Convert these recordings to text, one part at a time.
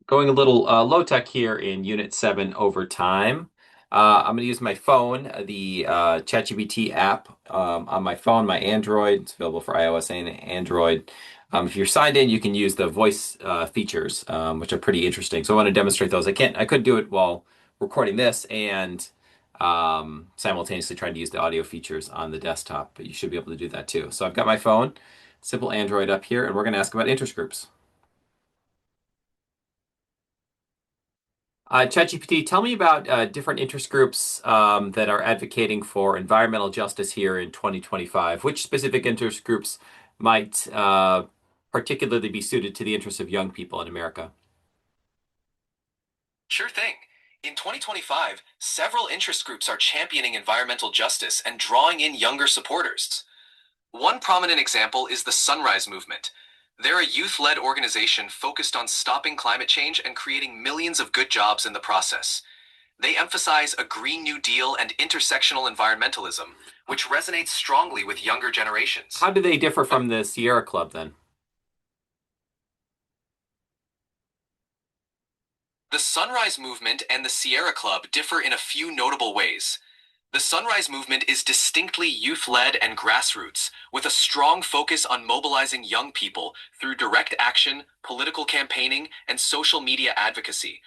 Going a little low tech here in Unit 7 over time. I'm going to use my phone, the ChatGPT app on my phone, my Android. It's available for iOS and Android. If you're signed in, you can use the voice features, which are pretty interesting. So I want to demonstrate those. I could do it while recording this and simultaneously trying to use the audio features on the desktop, but you should be able to do that too. So I've got my phone, simple Android up here, and we're going to ask about interest groups. ChatGPT, tell me about different interest groups that are advocating for environmental justice here in 2025. Which specific interest groups might particularly be suited to the interests of young people in America? Sure thing. In 2025, several interest groups are championing environmental justice and drawing in younger supporters. One prominent example is the Sunrise Movement. They're a youth-led organization focused on stopping climate change and creating millions of good jobs in the process. They emphasize a Green New Deal and intersectional environmentalism, which resonates strongly with younger generations. How do they differ from the Sierra Club then? The Sunrise Movement and the Sierra Club differ in a few notable ways. The Sunrise Movement is distinctly youth-led and grassroots, with a strong focus on mobilizing young people through direct action, political campaigning, and social media advocacy.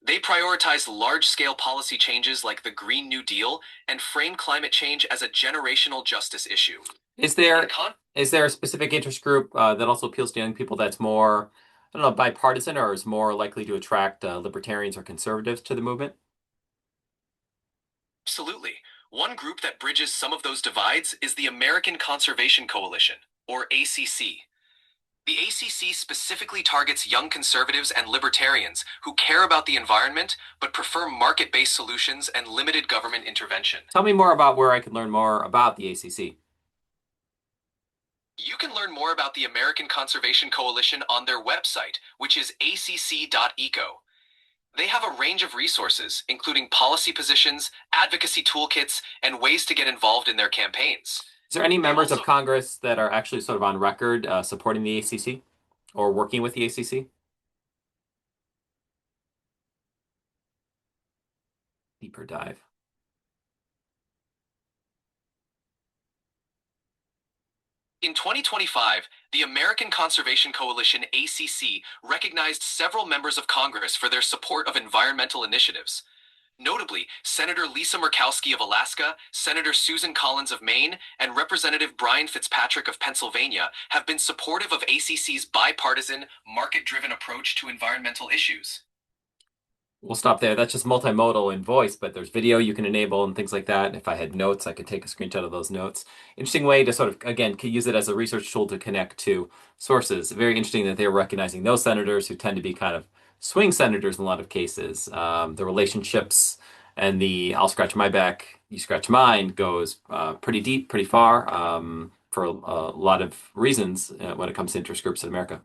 They prioritize large-scale policy changes like the Green New Deal and frame climate change as a generational justice issue. Is In there con- is there a specific interest group that also appeals to young people that's more, I don't know, bipartisan or is more likely to attract libertarians or conservatives to the movement? Absolutely. One group that bridges some of those divides is the American Conservation Coalition, or ACC. The ACC specifically targets young conservatives and libertarians who care about the environment but prefer market-based solutions and limited government intervention. Tell me more about where I can learn more about the ACC. You can learn more about the American Conservation Coalition on their website, which is acc.eco. They have a range of resources, including policy positions, advocacy toolkits, and ways to get involved in their campaigns. Is there any They members of also Congress that are actually sort of on record supporting the ACC or working with the ACC? Deeper dive. In 2025, the American Conservation Coalition ACC recognized several members of Congress for their support of environmental initiatives. Notably, Senator Lisa Murkowski of Alaska, Senator Susan Collins of Maine, and Representative Brian Fitzpatrick of Pennsylvania have been supportive of ACC's bipartisan, market-driven approach to environmental issues. We'll stop there. That's just multimodal in voice, but there's video you can enable and things like that. If I had notes, I could take a screenshot of those notes. Interesting way to sort of, again, use it as a research tool to connect to sources. Very interesting that they're recognizing those senators who tend to be kind of swing senators in a lot of cases. The relationships and the I'll scratch my back, you scratch mine goes pretty deep, pretty far for a lot of reasons when it comes to interest groups in America.